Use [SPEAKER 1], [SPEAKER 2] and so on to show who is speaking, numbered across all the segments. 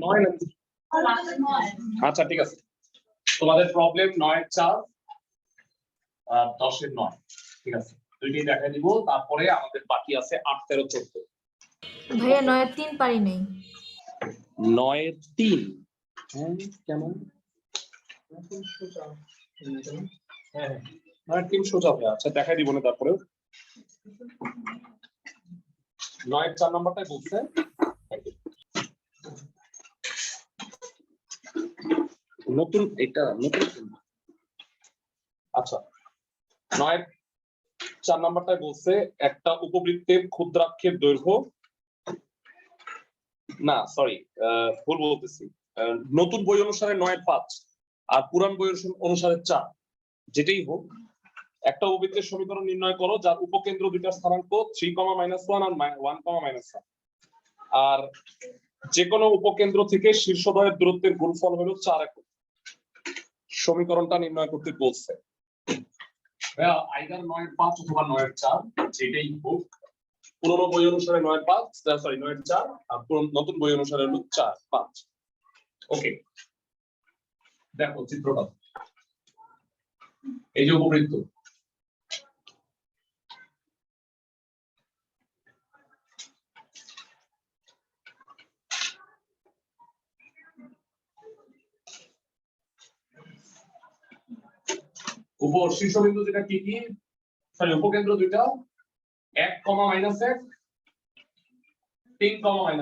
[SPEAKER 1] 9 আচ্ছা ঠিক আছে, তোমাদের প্রবলেম 9 এর 4 আর 10 এর 9, ঠিক আছে দুইটাই দেখাই দিব, তারপরে আমাদের বাকি আছে 8 13 14।
[SPEAKER 2] ভাইয়া 9 এর 3 পারি নাই।
[SPEAKER 1] 9 এর 3 কেমন? হ্যাঁ 9 এর 3 সোজা হবে, আচ্ছা দেখাই দিব না তারপরে। 9 এর 4 নাম্বারটাই বলছে নতুন, এটা নতুন। আচ্ছা 9 এর 4 নাম্বারটাই বলছে একটা উপবৃত্তের ক্ষুদ্রাক্ষের দৈর্ঘ্য, না সরি ভুল বলতেছি, নতুন বই অনুসারে 9 এর 5 আর পুরান বই অনুসারে 4, যেটাই হোক একটা উপবৃত্তের সমীকরণ নির্ণয় করো যার উপকেন্দ্র দুইটা স্থানাঙ্ক 3, -1 আর 1, -1, আর যে কোনো উপকেন্দ্র থেকে শীর্ষদ্বয়ের দূরত্বের গুণফল হলো 4 একক। সমীকরণটা নির্ণয় করতে বলছে। আইদার 9 এর 5 অথবা 9 এর 4, যেটাই হোক পুরনো বই অনুসারে 9 এর 5 সরি 9 এর 4 আর নতুন বই অনুসারে হলো 4 5। ওকে দেখো চিত্রটা, এই যে উপবৃত্ত, শীর্ষবিন্দু যেটা কি কি, সরি উপকেন্দ্র দুইটা 1, -1, 3, -1।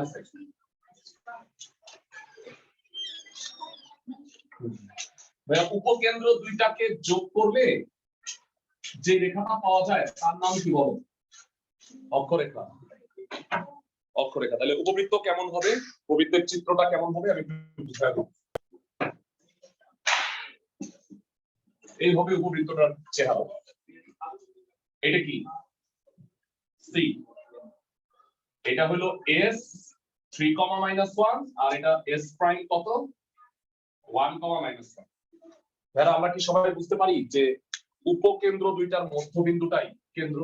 [SPEAKER 1] উপকেন্দ্র দুইটাকে যোগ করলে যে রেখাটা পাওয়া যায় তার নাম কি বলো? অক্ষরেখা। অক্ষরেখা। তাহলে উপবৃত্ত কেমন হবে, উপবৃত্তের চিত্রটা কেমন হবে আমি বুঝাই দেব। এইভাবে উপবৃত্তটার চেহারা, এটা কি সি, এটা হলো এস 3, -1 আর এটা এস প্রাইম কত 1, -1। যারা আমরা কি সবাই বুঝতে পারি যে উপকেন্দ্র দুইটার মধ্যবিন্দুটাই কেন্দ্র?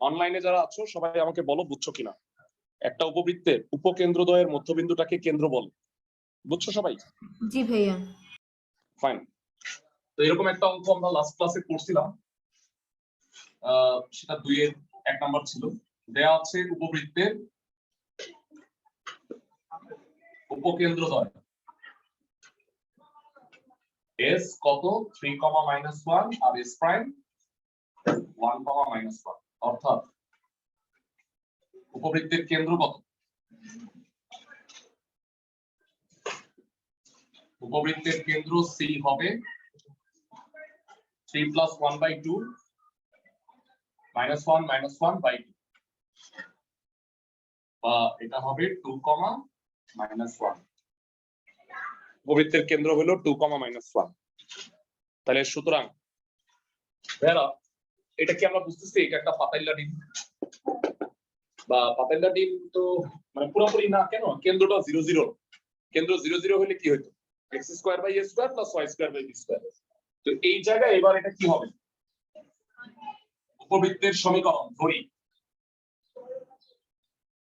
[SPEAKER 1] অনলাইনে যারা আছো সবাই আমাকে বলো বুঝছো কিনা, একটা উপবৃত্তের উপকেন্দ্রদ্বয়ের মধ্যবিন্দুটাকে কেন্দ্র বলে, বুঝছো সবাই?
[SPEAKER 2] জি ভাইয়া।
[SPEAKER 1] ফাইন। তো এরকম একটা অঙ্ক আমরা লাস্ট ক্লাসে পড়ছিলাম, সেটা 2 এর 1 নাম্বার ছিল। দেয়া আছে উপবৃত্তের উপকেন্দ্রদ্বয় এস কত 3, -1 আর এস প্রাইম 1, -1, অর্থাৎ উপবৃত্তের কেন্দ্র কত? উপবৃত্তের কেন্দ্র সি হবে 3 + 1/2 -1 -1/2, বা এটা হবে 2, -1। উপবৃত্তের কেন্দ্র হলো 2, -1। তাহলে সুতরাং ভাইরা এটা কি আমরা বুঝতেছি এটা একটা পাতাইল্লা ডিম, বা পাতাইল্লা ডিম তো মানে পুরোপুরি না, কেন কেন্দ্রটা 0 0, কেন্দ্র 0 0 হলে কি হতো x² + y² b²। তো এই জায়গায় এবার এটা কি হবে, উপবৃত্তের সমীকরণ ধরি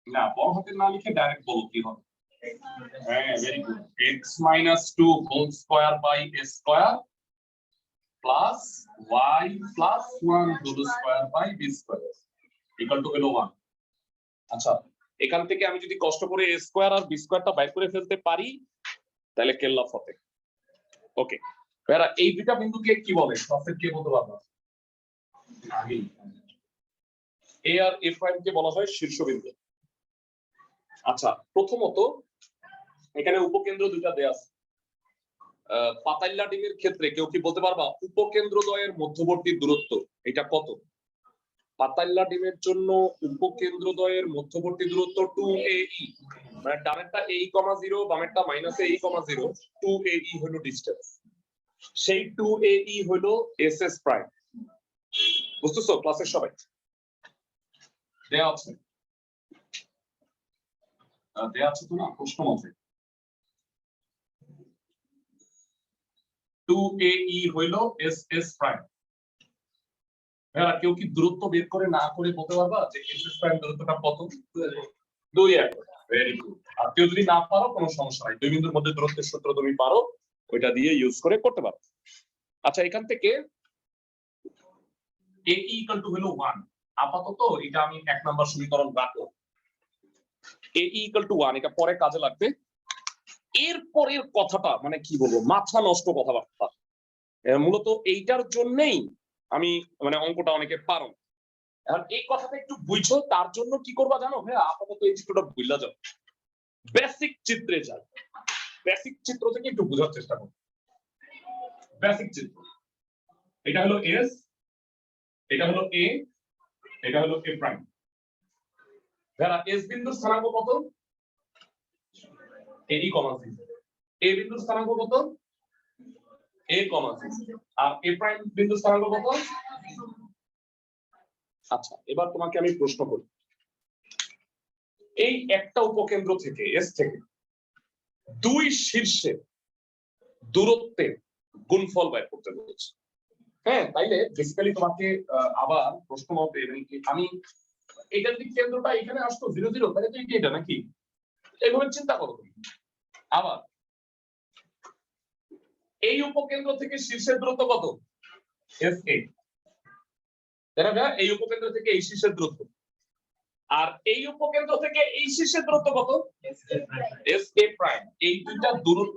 [SPEAKER 1] না, বড় হাতের না লিখে ডাইরেক্ট বলো কি হবে। হ্যাঁ very good, x - 2 whole square by a square plus y + 1 whole square by b square equal to হলো 1। আচ্ছা এখান থেকে আমি যদি কষ্ট করে a স্কয়ার আর b স্কয়ারটা বাইর করে ফেলতে পারি তাহলে কেল্লা ফতে। ওকে ভাইরা এই দুটো বিন্দুকে কি বলে, ক্লাসের কে বলতে পারবে? আমি a আর a প্রাইম কে বলা হয় শীর্ষবিন্দু। আচ্ছা প্রথমত এখানে উপকেন্দ্র দুটো দেয়া আছে, পাতাইল্লা ডিমের ক্ষেত্রে কেউ কি বলতে পারবা উপকেন্দ্রদ্বয়ের মধ্যবর্তী দূরত্ব এটা কত? পাতাইল্লা ডিমের জন্য উপকেন্দ্রদ্বয়ের মধ্যবর্তী দূরত্ব 2ae, মানে ডানেরটা ae, 0 বামেরটা -ae, 0, 2ae হলো ডিসটেন্স, সেই 2ae হলো ss প্রাইম। বুঝতেছো ক্লাসের সবাই? দেয়া আছে তো না প্রশ্ন মতে 2ae হইলো ss প্রাইম। ভাইয়া কেউ কি দূরত্ব বের করে না করে বলতে পারবা যে ss প্রাইম দূরত্বটা কত? 2 একক। ভেরি গুড, আর কেউ যদি না পারো কোনো সমস্যা নাই, দুই বিন্দুর মধ্যে দূরত্বের সূত্র তুমি পারো, ওইটা দিয়ে ইউজ করে করতে পারো। আচ্ছা, এখান থেকে a ইকুয়াল টু হলো 1, আপাতত এটা আমি 1 নাম্বার সমীকরণ রাখলাম। a ইকুয়াল টু 1 এটা পরে কাজে লাগবে। এরপরের কথাটা মানে কি বলবো, মাথা নষ্ট কথাবার্তা। মূলত এইটার জন্যই আমি মানে অঙ্কটা অনেকে পারো। এখন এই কথাটা একটু বুঝছো, তার জন্য কি করবা জানো ভাইয়া, আপাতত এই চিত্রটা ভুললা যাও, বেসিক চিত্রে যাও, বেসিক চিত্র থেকে একটু বোঝার চেষ্টা করো। বেসিক চিত্র, এটা হলো এস, এটা হলো এ, এটা হলো এ প্রাইম। ভাইয়া এস বিন্দুর স্থানাঙ্ক কত? এ কমা সি। এ বিন্দুর স্থানাঙ্ক কত? এ কমা সি। আর এ প্রাইম বিন্দুর স্থানাঙ্ক কত? আচ্ছা, এবার তোমাকে আমি প্রশ্ন করি, এই একটা উপকেন্দ্র থেকে এস থেকে দুই শীর্ষে দূরত্বের গুণফল বের করতে বলেছি। হ্যাঁ, তাইলে বেসিক্যালি তোমাকে আবার প্রশ্ন মতে আমি এটা যদি কেন্দ্রটা এখানে আসতো 0 0, তাহলে তো এটা নাকি এইভাবে চিন্তা করো। আবার এই উপকেন্দ্র থেকে শীর্ষের দূরত্ব কত? S A. তাই না? এই উপকেন্দ্র থেকে এই শীর্ষের দূরত্ব, আর এই উপকেন্দ্র থেকে এই শীর্ষের দূরত্ব কত? S A prime. এই দুইটা দূরত্ব,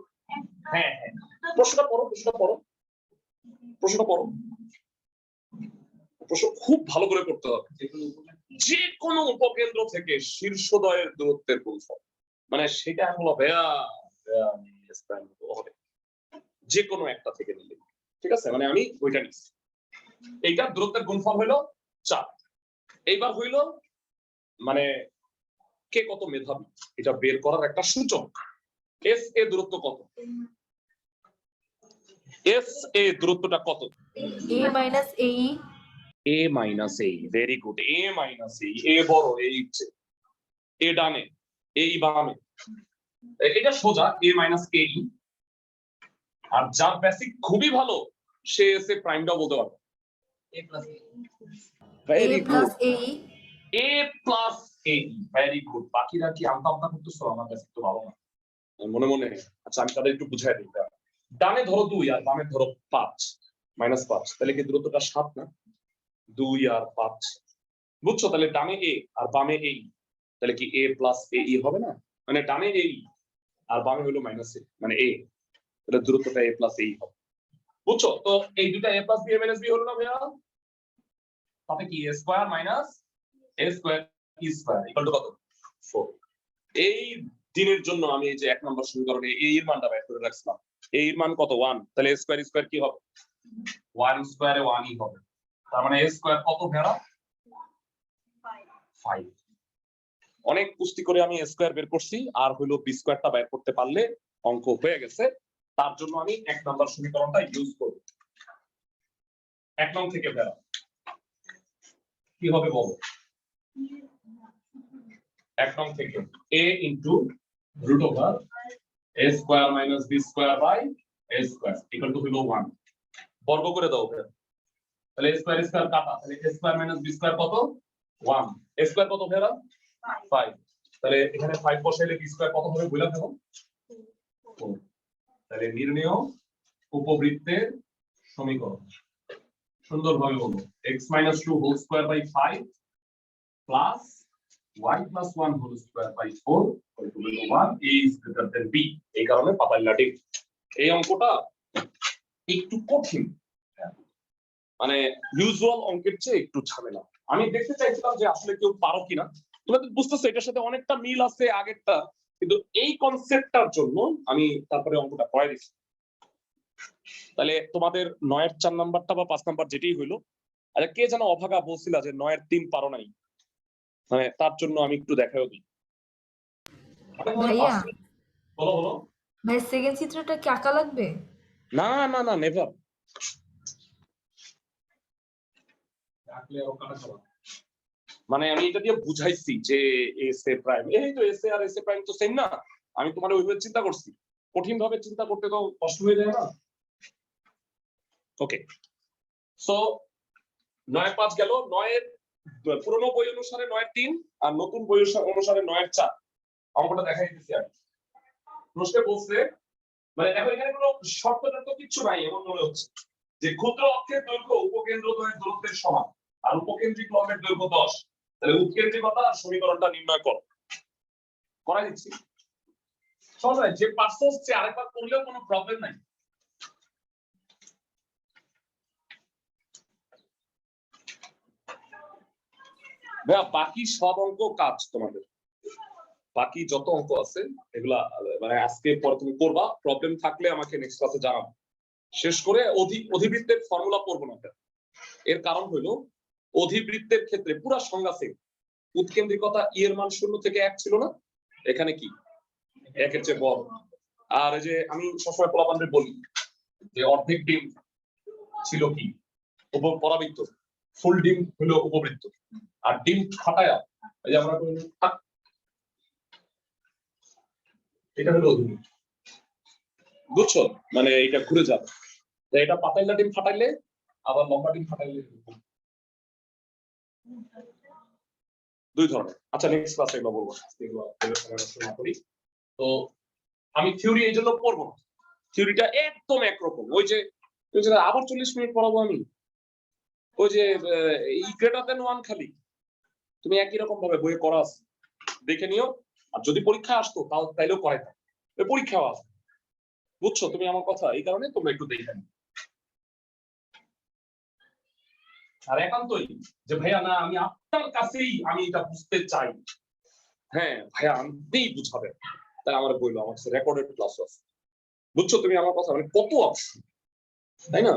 [SPEAKER 1] হ্যাঁ হ্যাঁ, প্রশ্নটা পড়ো, প্রশ্নটা পড়ো, প্রশ্নটা পড়ো, প্রশ্ন খুব ভালো করে করতে হবে। যে কোনো উপকেন্দ্র থেকে শীর্ষদ্বয়ের দূরত্বের গুণফল, মানে সেটা হলো ভাইয়া হবে যে কোনো একটা থেকে নিলে, ঠিক আছে? মানে আমি ওইটা নিচ্ছি, এইটা দূরত্বের গুণফল হইলো 4। এইবার হইলো মানে কে কত মেধাবী এটা বের করার একটা সূচক। এস এ দূরত্ব কত? এস এ দূরত্বটা কত?
[SPEAKER 2] a minus a
[SPEAKER 1] a minus a, very good. a minus a, এ বড়, এই হচ্ছে এ ডানে, এই বামে, এটা সোজা a মাইনাস a। আর যার বেসিক খুবই ভালো সে এস এ প্রাইমটাও বলতে পারবে।
[SPEAKER 2] a
[SPEAKER 1] very good,
[SPEAKER 2] plus a
[SPEAKER 1] a plus a, very good. বাকিরা কি আমতা আমতা করতেছো? আমার বেসিক তো ভালো না মনে মনে। আচ্ছা, আমি তাদের একটু বুঝাই দিই। ডানে ধরো 2 আর বামে ধরো 5, মাইনাস 5, তাহলে কি দূরত্বটা 7 না? 2 আর 5, বুঝছো? তাহলে ডানে এ আর বামে এই, তাহলে কি এ প্লাস এ হবে না? মানে ডানে এই আর বামে হলো মাইনাস এ, মানে এ, তাহলে দূরত্বটা এ প্লাস এই হবে, বুঝছো? তো এই দুটা A plus B minus B হলো না ভাইয়া? তাতে কি A square minus A square E square equal to কত? 4। এই দিনের জন্য আমি এই যে 1 নম্বর সমীকরণে এ এর মানটা বের করে রাখছিলাম। এ এর মান কত? 1, তাহলে এ স্কয়ার স্কয়ার কি হবে? 1 স্কয়ারে 1ই হবে। তার মানে এ স্কয়ার কত ভাইয়া? 5। অনেক কুস্তি করে আমি স্কয়ার বের করছি, আর হইলো বি স্কয়ারটা বের করতে পারলে অঙ্ক হয়ে গেছে। তার জন্য আমি 1 নাম্বার সমীকরণটা ইউজ করব। 1 নং থেকে বের কি হবে বলো? 1 নং থেকে a into root over a square minus b square by a square equal to হলো 1। বর্গ করে দাও তাহলে a স্কয়ার স্কয়ার কাটা, তাহলে a square minus b square কত? 1। a স্কয়ার কত ভাইয়া? 5। তাহলে এখানে 5 বসাইলে b স্কয়ার কত হবে বলে দেবো? 4। তাহলে নির্ণেয় উপবৃত্তের সমীকরণ সুন্দরভাবে বলবো, x - 2 whole square by 5 plus y + 1 whole square by 4 equal to 1 a is greater than b। এই কারণে পাতাল্লাটি এই অঙ্কটা একটু কঠিন, মানে ইউজুয়াল অঙ্কের চেয়ে একটু ঝামেলা। আমি দেখতে চাইছিলাম যে আসলে কেউ পারো কিনা। তোমাদের বুঝতেছো এটার সাথে অনেকটা মিল আছে আগেরটা, কিন্তু এই কনসেপ্টটার জন্য আমি তারপরে অঙ্কটা করাই দিচ্ছি। তাহলে তোমাদের 9 এর 4 নাম্বারটা বা 5 নাম্বার যেটাই হইলো, আচ্ছা কে যেন অভাগা বলছিল যে 9 এর 3 পারো নাই, মানে তার জন্য আমি একটু দেখাও দিই।
[SPEAKER 2] ভাইয়া,
[SPEAKER 1] বলো বলো।
[SPEAKER 2] ভাই সেকেন্ড চিত্রটা কি আঁকা লাগবে?
[SPEAKER 1] না না না, নেভার। মানে আমি এটা দিয়ে বুঝাইছি যে এস এ প্রাইম, এই তো এস এ আর এস এ প্রাইম তো সেম না। আমি তোমার ওইভাবে চিন্তা করছি, কঠিন ভাবে চিন্তা করতে তো কষ্ট হয়ে যায় না। ওকে, সো 9 5 গেল। 9 এর পুরনো বই অনুসারে 9 এর 3 আর নতুন বই অনুসারে 9 এর 4। অঙ্কটা দেখাই দিচ্ছি আমি। প্রশ্নে বলছে মানে এখন এখানে কোনো শর্তটা তো কিচ্ছু নাই এমন মনে হচ্ছে যে ক্ষুদ্র অক্ষের দৈর্ঘ্য উপকেন্দ্রদ্বয়ের দূরত্বের সমান আর উপকেন্দ্রিক লম্বের দৈর্ঘ্য 10, তাহলে উৎকেন্দ্রিকতা আর সমীকরণটা নির্ণয় করো। করাই দিচ্ছি, সহজ নয়, যে পারছো সে আরেকবার করলেও কোনো প্রবলেম নাই। ভাইয়া বাকি সব অঙ্ক কাজ তোমাদের, বাকি যত অঙ্ক আছে এগুলা মানে আজকে পরে তুমি করবা, প্রবলেম থাকলে আমাকে নেক্সট ক্লাসে জানাবো। শেষ করে অধিবৃত্তের ফর্মুলা পড়বো না, এর কারণ হলো অধিবৃত্তের ক্ষেত্রে পুরো সংজ্ঞা সেম। উৎকেন্দ্রিকতা ই এর মান 0 থেকে 1 ছিল না, এখানে কি 1 এর চেয়ে বড়। আর এই যে আমি সবসময় পোলাপানদের বলি যে অর্ধেক ডিম ছিল কি পরাবৃত্ত, ফুল ডিম হলো উপবৃত্ত। আর ডিম ফাটায়া এই যে আমরা এটা হলো অধিবৃত্ত, বুঝছো? মানে এটা ঘুরে যাবে, এটা পাতাইলা ডিম ফাটাইলে আবার লম্বা ডিম ফাটাইলে দুই ধরনের। আচ্ছা নেক্সট ক্লাসে এগুলো বলবো, এগুলো আলোচনা করি। তো আমি থিওরি এই জন্য পড়বো না, থিওরিটা একদম একরকম। ওই যে আবার 40 মিনিট পড়াবো আমি, ওই যে ই গ্রেটার দেন 1 খালি তুমি একই রকম ভাবে বইয়ে করা আছে দেখে নিও। আর যদি পরীক্ষা আসতো তাও তাইলেও করাই থাকবে, পরীক্ষাও আসবে, বুঝছো তুমি আমার কথা? এই কারণে তোমরা একটু দেখে নিও। আর একান্তই যে ভাইয়া না আমি আপনার কাছেই আমি এটা বুঝতে চাই, হ্যাঁ ভাইয়া আপনিই বুঝাবেন, তাই আমার বললো আমার কাছে রেকর্ডেড ক্লাস আছে, বুঝছো তুমি আমার কথা? মানে কত অপশন, তাই না?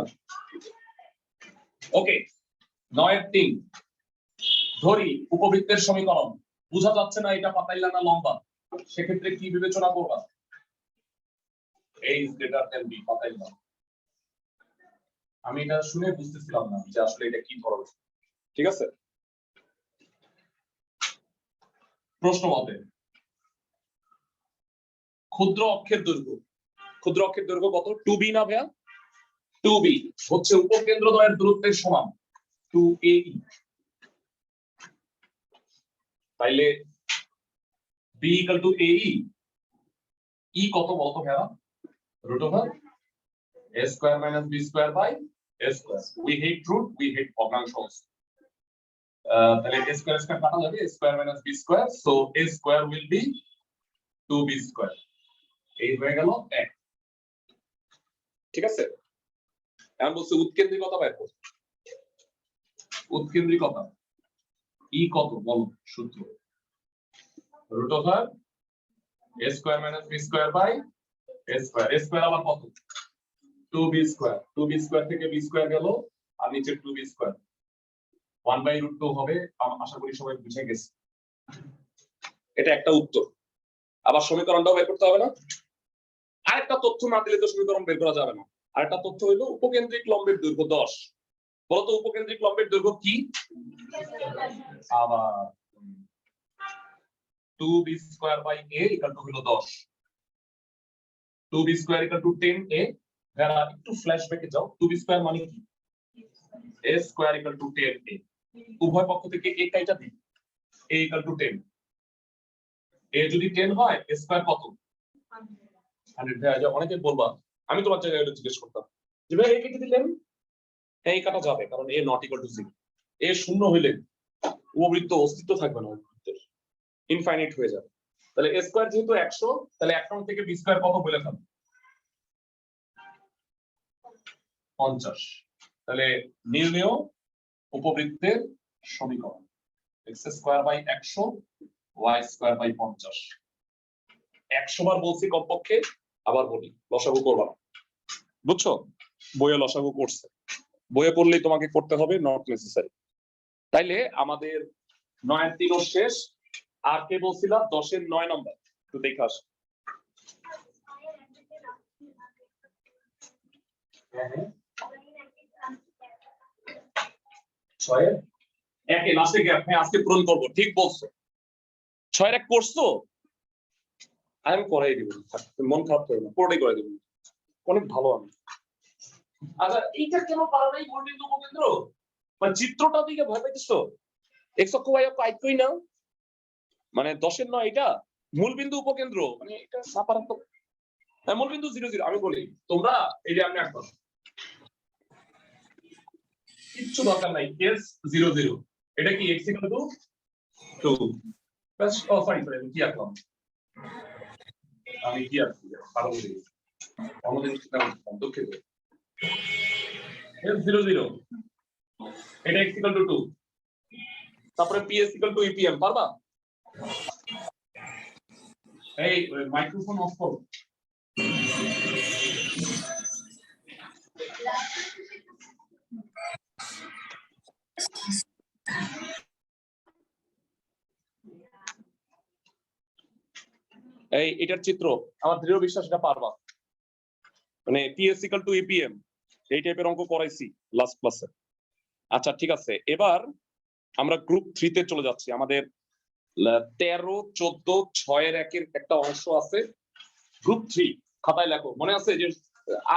[SPEAKER 1] ওকে 9-3 ধরি উপবৃত্তের সমীকরণ বোঝা যাচ্ছে না এটা পাতাইলা না লম্বা, সেক্ষেত্রে কি বিবেচনা করবা? a is greater than b পাতাইলা। আমি এটা শুনে বুঝতেছিলাম না যে আসলে এটা কি ধরনের, ঠিক আছে? প্রশ্ন মতে ক্ষুদ্র অক্ষের দৈর্ঘ্য, ক্ষুদ্র অক্ষের দৈর্ঘ্য কত? 2b না ভাইয়া? 2b হচ্ছে উপকেন্দ্রদ্বয়ের দূরত্বের সমান 2ae। তাইলে b equal to ae, e কত বলতো ভাইয়া? root over a square minus b square by a square. We hate root, we hate ভগ্নাংশ। তাহলে a square square কাটা যাবে, a square minus b square, so a square will be 2b square। এই হয়ে গেল 1, ঠিক আছে? এখন বলছে উৎকেন্দ্রিকতা বের করো। উৎকেন্দ্রিকতা ই কত বলো সূত্র? root over a square minus b square by a square। a square আবার কত? 2b square। 2b square থেকে b square গেল আর নিচে 2b square, 1/√2 হবে। আশা করি সবাই বুঝে গেছে। এটা একটা উত্তর। আবার সমীকরণটাও বের করতে হবে না? আরেকটা তথ্য না দিলে তো সমীকরণ বের করা যাবে না। আরেকটা তথ্য হলো উপকেন্দ্রিক লম্বের দৈর্ঘ্য 10। বলতো উপকেন্দ্রিক লম্বের দৈর্ঘ্য কি? আবার 2b square by a equal to হলো 10। 2b square equal to 10a। যারা একটু ফ্ল্যাশব্যাকে যাও, 2b square মানে কি? a square equal to 10a। উভয় পক্ষ থেকে a কাইটা দিই, a equal to 10। a যদি 10 হয় a square কত? 100। ভাই অনেকে বলবা, আমি তোমার জায়গায় এটা জিজ্ঞেস করতাম যে ভাই a কেটে দিলেন, এই কাটা যাবে কারণ a not equal to 0। a শূন্য হইলে উপবৃত্ত অস্তিত্ব থাকবে না, উপবৃত্তের ইনফাইনাইট হয়ে যাবে। তাহলে a স্কয়ার যেহেতু 100, তাহলে 100 থেকে b স্কয়ার কত বলে ফেলো? 50। তাহলে নির্ণেয় উপবৃত্তের সমীকরণ x square by 100 y square by 50। 100 বার বলছি কমপক্ষে, আবার বলি লসাগু করবা না, বুঝছো? বইয়ে লসাগু করছে, বইয়ে পড়লেই তোমাকে করতে হবে, নট নেসেসারি। তাইলে আমাদের 9-3 শেষ। আর কে বলছিলাম 10-এর 9 নম্বর একটু দেখে আস। ছয়ের একে লাস্টে গ্যাপ, হ্যাঁ আজকে পূরণ করবো, ঠিক বলছো। 6-এর 1 করছো, আমি করাই দিব, মন খারাপ করো না, পুরোটাই করে দিব, অনেক ভালো আমি। আচ্ছা এইটা কেন পারো নাই গোল্ডেন উপকেন্দ্র? মানে চিত্রটা দিকে ভয় পাইতেছো? x অক্ষ y অক্ষ আইকই না, মানে 10-এর 9 এটা মূলবিন্দু উপকেন্দ্র মানে এটা না পারেন তো মূলবিন্দু 0 0 আমি বলি তোমরা এই যে আমি একবার কিচ্ছু দরকার নাই s 0 0 এটা কি x = 2 বাস ও সরি আমি কি আঁকলাম আমি কি আঁকছি ভালো করে আমাদের দুঃখিত s 0 0 এটা x = 2 তারপরে ps = epm পারবা এই মাইক্রোফোন অফ করো এই এটার চিত্র আমার দৃঢ় বিশ্বাস এটা পারবা মানে ps = epm এই টাইপের অঙ্ক করাইছি লাস্ট ক্লাসে আচ্ছা ঠিক আছে এবার আমরা গ্রুপ 3 তে চলে যাচ্ছি আমাদের 13 14 6 এর একের একটা অংশ আছে গ্রুপ 3 খাতায় লেখো মনে আছে যে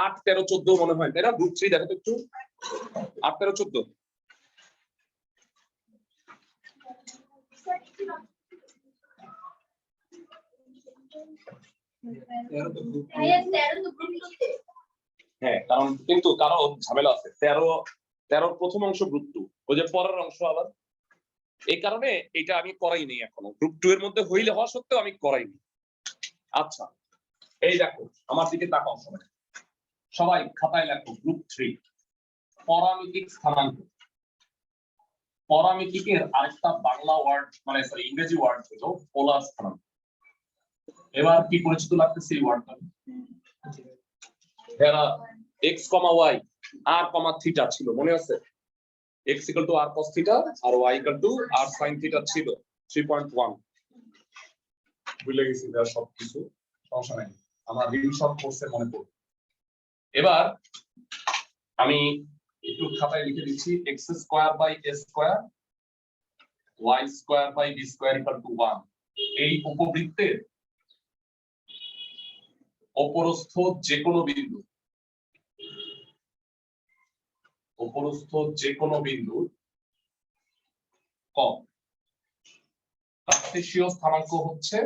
[SPEAKER 1] 8 13 14 মনে হয় তাই না গ্রুপ 3 দেখো তো একটু 8 13 14 হ্যাঁ কারণ কিন্তু কারো ঝামেলা আছে 13 প্রথম অংশ গ্রুপ 2 ওই যে পরের অংশ আবার এই কারণে এটা আমি করাইনি এখনো গ্রুপ 2 এর মধ্যে হইলে হওয়া সত্ত্বেও আমি করাইনি আচ্ছা এই দেখো আমার দিকে তাকাও সবাই খাতায় লেখো গ্রুপ 3 পরামিতিক স্থানাঙ্ক পরামিতিকের আরেকটা বাংলা ওয়ার্ড মানে সরি ইংরেজি ওয়ার্ড হলো পোলার স্থানাঙ্ক এবার কি পরিচিত লাগতেছে এই ওয়ার্ডটা এরা x, y r, থিটা ছিল মনে আছে x = r cos থিটা আর y = r sin থিটা ছিল 3.1 ভুলে গেছি এর সব কিছু সমস্যা নাই আমরা রিভিশন কোর্সে মনে করব এবার আমি একটু খাতায় লিখে দিচ্ছি x² / a² y² / b² = 1 এই উপবৃত্তের অপরস্থ যে কোনো বিন্দু ক কার্টেসীয় স্থানাঙ্ক হচ্ছে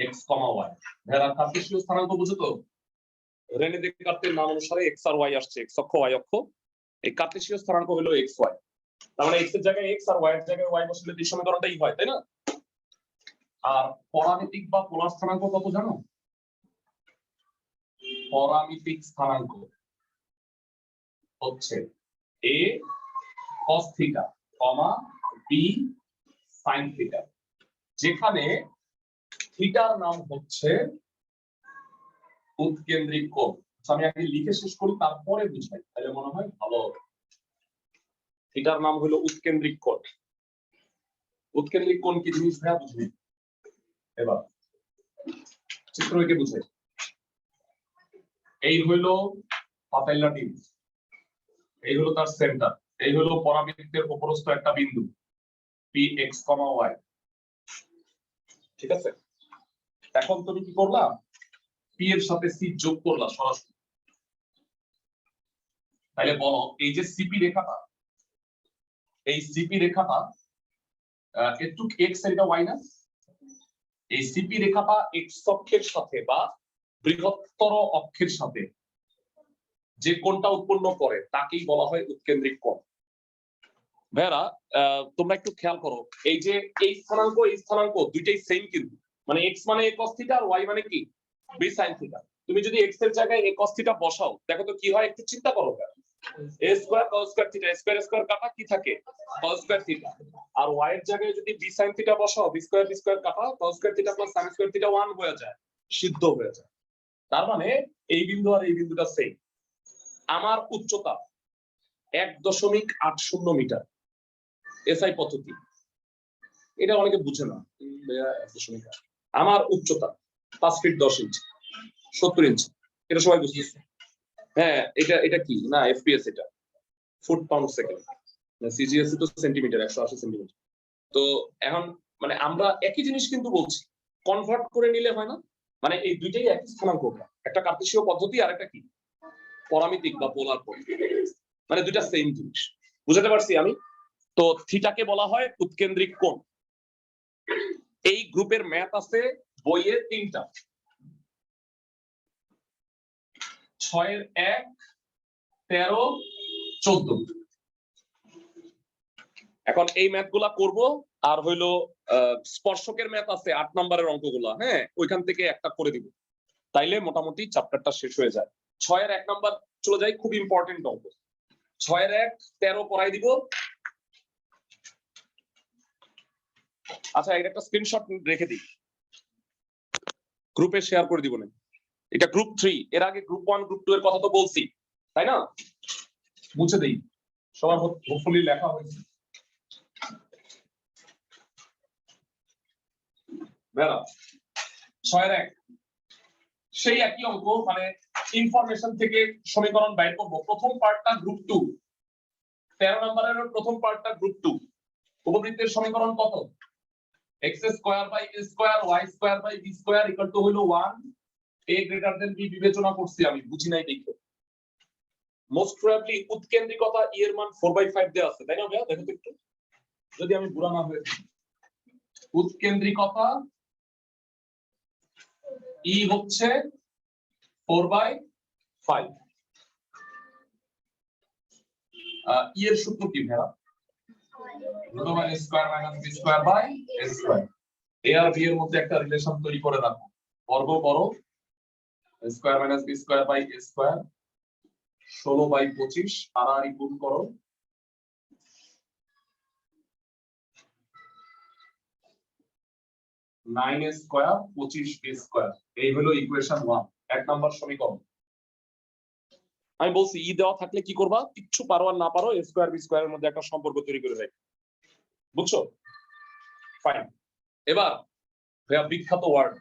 [SPEAKER 1] x, y যারা কার্টেসীয় স্থানাঙ্ক বুঝো তো রেনে দেকার্তের নাম অনুসারে x আর y আসছে x অক্ষ y অক্ষ এই কার্টেসীয় স্থানাঙ্ক হলো x y তার মানে x এর জায়গায় x আর y এর জায়গায় y বসলে এই সমীকরণটাই হয় তাই না আর পরামিতিক বা পোলার স্থানাঙ্ক কত জানো পরামিতিক স্থানাঙ্ক হচ্ছে a cos theta, b sin theta যেখানে থিটার নাম হচ্ছে উৎকেন্দ্রিক কোণ আমি আগে লিখে শেষ করি তারপরে বুঝাই তাহলে মনে হয় ভালো হবে থিটার নাম হলো উৎকেন্দ্রিক কোণ উৎকেন্দ্রিক কোণ কি জিনিস ভাইয়া বুঝলি এবার চিত্র এঁকে বুঝাই এই হইলো পাতাইলা ডিম এই হলো তার সেন্টার এই হলো পরাবৃত্তের উপরস্থ একটা বিন্দু px, y ঠিক আছে এখন তুমি কি করলা p এর সাথে c যোগ করলা সরাসরি তাহলে বলো এই যে সিপি রেখাটা এই সিপি রেখাটা একটু x এটা y না এই সিপি রেখাটা x অক্ষের সাথে বা বৃহত্তর অক্ষের সাথে যে কোণটা উৎপন্ন করে তাকেই বলা হয় উৎকেন্দ্রিক কোণ ভাইরা তোমরা একটু খেয়াল করো এই যে এই স্থানাঙ্ক দুইটাই সেম কিন্তু মানে x মানে a cos থিটা আর y মানে কি b sin থিটা তুমি যদি x এর জায়গায় a cos থিটা বসাও দেখো তো কি হয় একটু চিন্তা করো a square cos square theta square কাটা কি থাকে cos স্কয়ার থিটা আর y এর জায়গায় যদি b sin থিটা বসাও b স্কয়ার কাটা cos square theta plus sin square theta 1 হয়ে যায় সিদ্ধ হয়ে যায় তার মানে এই বিন্দু আর এই বিন্দুটা সেম আমার উচ্চতা 1.80 মিটার এসআই পদ্ধতি এটা অনেকে বুঝে না আমার উচ্চতা 5 ফিট 10 ইঞ্চি 70 ইঞ্চি এটা সবাই বুঝতেছে হ্যাঁ এটা কি না এফপিএস এটা ফুট পাউন্ড সেকেন্ড সিজিএস তো সেন্টিমিটার 180 সেন্টিমিটার তো এখন মানে আমরা একই জিনিস কিন্তু বলছি কনভার্ট করে নিলে হয় না মানে এই দুইটাই একই স্থানাঙ্ক একটা কার্টেসীয় পদ্ধতি আর একটা কি পরামিতিক বা পোলার পদ্ধতি মানে দুইটা সেম জিনিস বুঝাতে পারছি আমি তো থিটাকে বলা হয় উৎকেন্দ্রিক কোণ। এই গ্রুপের ম্যাথ আছে বইয়ে 3টা, 6 এর 1, 13, 14। এখন এই ম্যাথ গুলা করবো, আর হইলো স্পর্শকের ম্যাথ আছে 8 নম্বরের অঙ্কগুলা, হ্যাঁ ওইখান থেকে একটা করে দিব, তাইলে মোটামুটি চ্যাপ্টারটা শেষ হয়ে যায়। 6 এর 1 নাম্বার চলে যায়, খুব ইম্পর্টেন্ট অঙ্ক। 6 এর 1 13 করাই দিব। আচ্ছা, এটা একটা স্ক্রিনশট রেখে দিই, গ্রুপে শেয়ার করে দিব না। এটা গ্রুপ 3, এর আগে গ্রুপ 1 গ্রুপ 2 এর কথা তো বলছি, তাই না? মুছে দেই, সবার হোপফুলি লেখা হয়েছে। বেরা 6 এর 1 সেই একই অঙ্ক, মানে ইনফরমেশন থেকে সমীকরণ বাইর করব। প্রথম পার্টটা গ্রুপ 2, 13 নম্বরের প্রথম পার্টটা গ্রুপ 2। উপবৃত্তের সমীকরণ কত? x square by a square y square by b square equal to হলো 1। a গ্রেটার দেন b বিবেচনা করছি আমি, বুঝি নাই দেখো। মোস্ট প্রবাবলি উৎকেন্দ্রিকতা e এর মান 4/5 দেয়া আছে, তাই না ভাইয়া? দেখো তো একটু, যদি আমি বুড়া না হই। উৎকেন্দ্রিকতা e হচ্ছে 4/5। e এর সূত্র কি ভাইয়া? Root over a square minus b square by a square. a আর b এর মধ্যে একটা রিলেশন তৈরি করে রাখো, বর্গ করো a square minus b square by a square, 16/25 আর গুণ করো, nine a square 25 b square. এই হলো ইকুয়েশন 1, 1 নাম্বার সমীকরণ। আমি বলছি ই দেওয়া থাকলে কি করবা, কিচ্ছু পারো আর না পারো, a স্কয়ার b স্কয়ারের মধ্যে একটা সম্পর্ক তৈরি করে রাখো, বুঝছো? ফাইন। এবার ভাইয়া বিখ্যাত ওয়ার্ড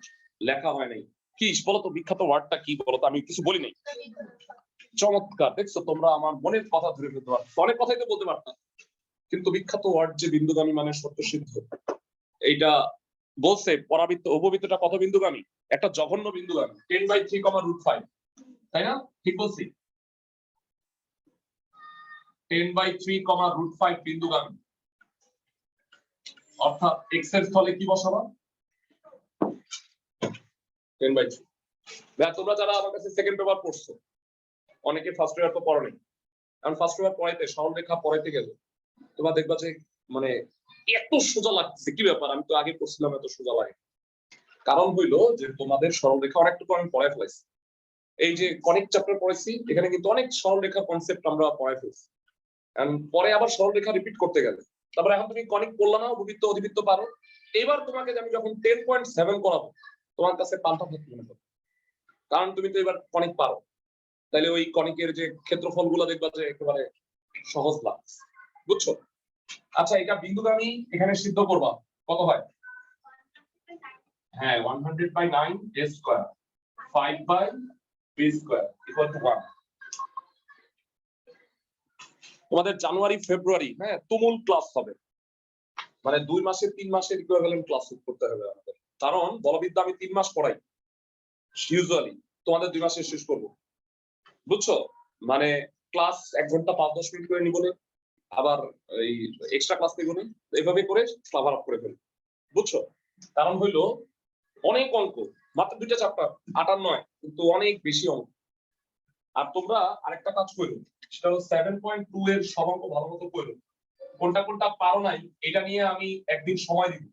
[SPEAKER 1] লেখা হয় নাই, কি বলো তো বিখ্যাত ওয়ার্ডটা কি বলো তো? আমি কিছু বলি নাই। চমৎকার, দেখছো তোমরা আমার মনের কথা ধরে ফেলতে পারো, অনেক কথাই তো বলতে পারতাম, কিন্তু বিখ্যাত ওয়ার্ড যে বিন্দুগামী মানে সত্য সিদ্ধ, এইটা বলছে। পরাবৃত্ত উপবৃত্তটা কত বিন্দুগামী? একটা জঘন্য বিন্দুগামী, 10/3, √5, তাই না? ঠিক বলছি? 10/3, √5 বিন্দুগামী, অর্থাৎ x এর স্থলে কি বসাবা? 10/3। তোমরা যারা আমার কাছে সেকেন্ড পেপার পড়ছো, অনেকে ফার্স্ট পেপার তো পড়ো নাই, কারণ ফার্স্ট পেপার পড়াইতে সরলরেখা পড়াইতে গেলে তোমরা দেখবা যে মানে এত সোজা লাগছে, কি ব্যাপার? আমি তো আগে পড়ছিলাম এত সোজা লাগে। কারণ হইলো যে তোমাদের সরলরেখা অনেকটুকু আমি পড়াই ফেলাইছি। এই যে কনিক চ্যাপ্টার পড়াইছি, এখানে কিন্তু অনেক সরলরেখা কনসেপ্ট আমরা পড়াই ফেলছি, পরে আবার সরলরেখা রিপিট করতে গেলে। তারপরে এখন তুমি কনিক পড়লা না, উপবৃত্ত অধিবৃত্ত পারো, এবার তোমাকে আমি যখন 10.7 করাবো তোমার কাছে পাল্টা থাকতে মনে করো, কারণ তুমি তো এবার কনিক পারো। তাহলে ওই কনিকের যে ক্ষেত্রফল গুলো দেখবা যে একেবারে সহজ লাগছে, বুঝছো? আচ্ছা, এটা বিন্দুগামী, এখানে সিদ্ধ করবা কত হয়? হ্যাঁ, 100/9 a square 5/b square equal to 1। তোমাদের জানুয়ারি ফেব্রুয়ারি, হ্যাঁ তুমুল ক্লাস হবে, মানে 2 মাসের 3 মাসের ইকুইভ্যালেন্ট ক্লাস করতে হবে আমাদের, কারণ বলবিদ্যা আমি 3 মাস পড়াই ইউজুয়ালি, তোমাদের 2 মাসে শেষ করব, বুঝছো? মানে ক্লাস 1 ঘন্টা 5-10 মিনিট করে নিবো, আবার এই এক্সট্রা ক্লাস নিবো, এইভাবে করে কভার আপ করে ফেলবো, বুঝছো? কারণ হইলো অনেক অঙ্ক, মাত্র 2টা চ্যাপ্টার, 8 আর 9, কিন্তু অনেক বেশি অঙ্ক। আর তোমরা আরেকটা কাজ করো, সেটা হলো 7.2 এর সব অঙ্ক ভালো মতো করো, কোনটা কোনটা পারো নাই এটা নিয়ে আমি একদিন সময় দিব,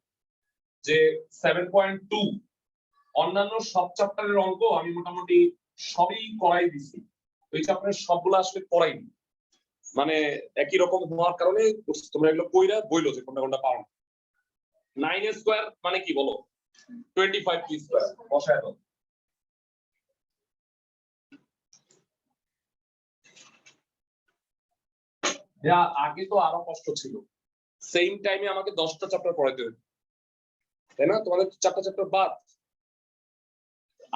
[SPEAKER 1] যে 7.2 অন্যান্য সব চ্যাপ্টারের অঙ্ক আমি মোটামুটি সবই করাই দিছি, ওই চ্যাপ্টারের সবগুলো আসলে করাইনি, মানে একই রকম হওয়ার কারণে তোমরা এগুলো কইরা বইলো যে কোনটা কোনটা পারো। 9 a স্কয়ার মানে কি বলো? 25 b স্কয়ার বসায় দাও। আগে তো আরো কষ্ট ছিল, সেম টাইমে আমাকে 10টা চ্যাপ্টার পড়াইতে হতো, তাই না? তোমাদের 4টা চ্যাপ্টার বাদ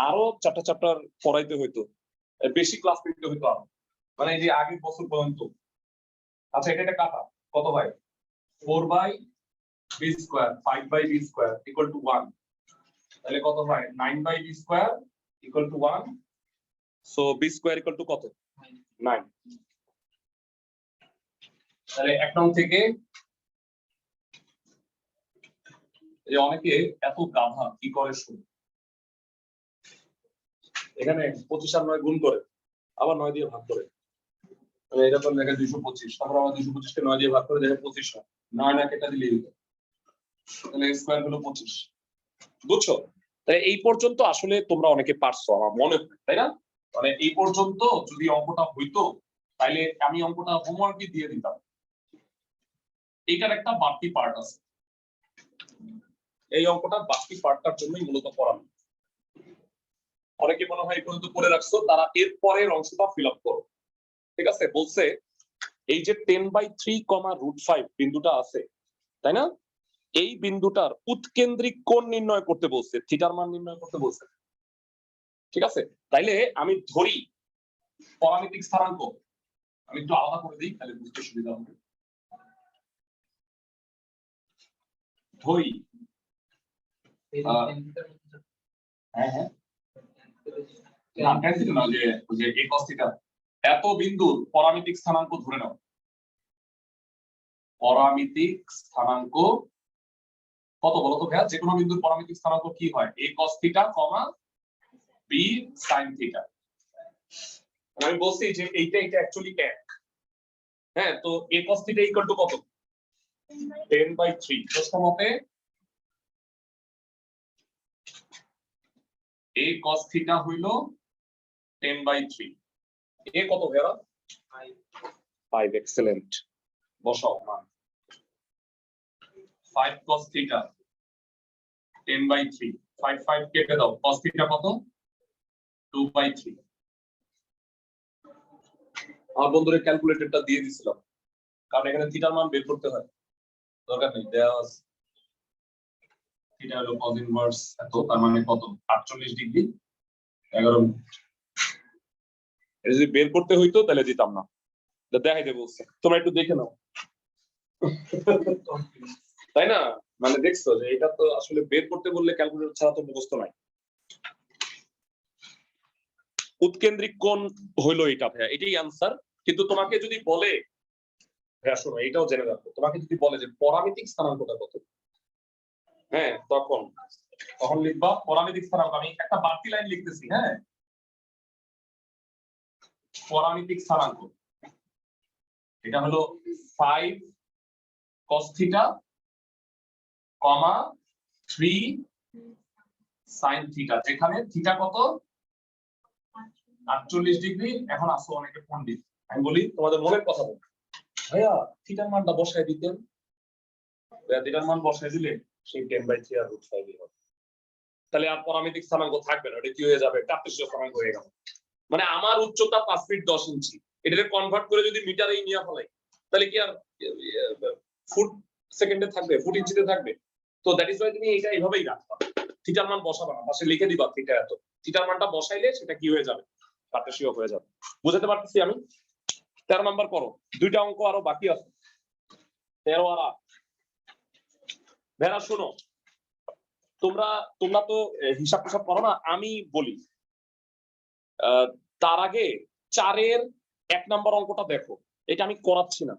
[SPEAKER 1] আরো 4টা চ্যাপ্টার পড়াইতে হইতো, বেশি ক্লাস নিতে হইতো আরো, মানে এই যে আগের বছর পর্যন্ত। আচ্ছা, এটা একটা কাটা কত হয়? 4/b square 5/b square equal to 1, তাহলে কত হয়? 9/b square equal to 1, so b square equal to কত? 9। তাহলে 1 নং থেকে এই অনেকে এত গাধা কি করে শুনে, এখানে 25 আর 9 গুণ করে আবার 9 দিয়ে ভাগ করে, এটা তো লেখা 225, তারপর আবার 225 কে 9 দিয়ে ভাগ করে দেখে 25 হয়, 9 না কেটে দিলেই হতো, তাহলে স্কয়ার হলো 25। বুঝছো? তাই এই পর্যন্ত আসলে তোমরা অনেকে পারছো আমার মনে হয়, তাই না? মানে এই পর্যন্ত যদি অঙ্কটা হইতো তাহলে আমি অঙ্কটা হোমওয়ার্কই দিয়ে দিতাম। এইটার একটা বাড়তি পার্ট আছে, এই অঙ্কটার বাড়তি পার্টটার জন্যই মূলত পড়ানো। অনেকে মনে হয় এই পর্যন্ত করে রাখছো, তারা এর পরের অংশটা ফিল আপ করো। ঠিক আছে? বলছে এই যে 10/3, বিন্দুটা আছে, তাই না? এই বিন্দুটার উৎকেন্দ্রিক কোণ নির্ণয় করতে বলছে, থিটার মান নির্ণয় করতে বলছে। ঠিক আছে? তাইলে আমি ধরি পরামিতিক স্থানাঙ্ক, আমি একটু আলাদা করে দিই তাহলে বুঝতে সুবিধা হবে। ধরি হ্যাঁ এত বিন্দুর পরামিতিক স্থানাঙ্ক ধরে নাও। পরামিতিক স্থানাঙ্ক কত বলো তো ভাইয়া? যে কোনো বিন্দুর পরামিতিক স্থানাঙ্ক কি হয়? a cos θ, b sin θ। আমি বলছি যে এইটা অ্যাকচুয়ালি 1। হ্যাঁ, তো a cos θ ইকুয়াল টু কত? 10/3। প্রশ্ন মতে a cos θ হইল 10/3। এ কত ভাইয়া? 5। এক্সেলেন্ট। বসাও মান। 5 cos θ 10/3। 5 কেটে দাও। cos θ কত? 2/3। আমার বন্ধুদের ক্যালকুলেটরটা দিয়ে দিছিলাম, কারণ এখানে থিটার মান বের করতে হয়, দরকার নেই দেওয়া আছে। থিটা হলো cos ইনভার্স এত, তার মানে কত? 48 ডিগ্রি 11 মিনিট। এটা যদি বের করতে হইতো তাহলে দিতাম না, দেখাইতে বলছে, তোমরা একটু দেখে নাও। তাই না? মানে দেখছো যে এটা তো আসলে বের করতে বললে ক্যালকুলেটর ছাড়া তো মুখস্থ নাই। উৎকেন্দ্রিক কোণ হইলো এটা ভাইয়া, এটাই আনসার। কিন্তু তোমাকে যদি বলে, ভাইয়া শোনো এটাও জেনে রাখো, তোমাকে যদি বলে যে পরামিতিক স্থানাঙ্কটা কত, হ্যাঁ তখন লিখবা পরামিতিক স্থানাঙ্ক। আমি একটা বাড়তি লাইন লিখতেছি, হ্যাঁ, পরামিতিক স্থানাঙ্ক এটা হলো 5 cos θ, 3 sin θ, যেখানে θ কত? 48 ডিগ্রি। এখন আসো অনেকে পণ্ডিত, আমি বলি তোমাদের মনের কথা বল, ভাইয়া থিটার মানটা বসায় দিতেন। ভাইয়া থিটার মান বসায় দিলে সেই 10/3 আর √5 হবে, তাহলে আর পরামিতিক স্থানাঙ্ক থাকবে না, এটা কি হয়ে যাবে? কার্তেশীয় স্থানাঙ্ক হয়ে গেল। মানে আমার উচ্চতা 5 ফিট 10 ইঞ্চি, এটাকে কনভার্ট করে যদি মিটারেই নিয়ে ফেলাই, তাহলে কি আর ফুট সেকেন্ডে থাকবে? ফুট ইঞ্চিতে থাকবে? তো দ্যাট ইজ ওয়াই তুমি এটা এইভাবেই রাখবা, থিটার মান বসাবা না, পাশে লিখে দিবা থিটা এত। থিটার মানটা বসাইলে সেটা কি হয়ে যাবে? কার্তেশীয় হয়ে যাবে। বুঝাতে পারতেছি আমি? 13 নাম্বার করো, দুইটা অঙ্ক আরো বাকি আছে, 13 আর 8। ভেড়া শোনো, তোমরা তো হিসাব টিসাব করো না, আমি বলি তার আগে 4-এর 1 নাম্বার অঙ্কটা দেখো, এটা আমি করাচ্ছি না।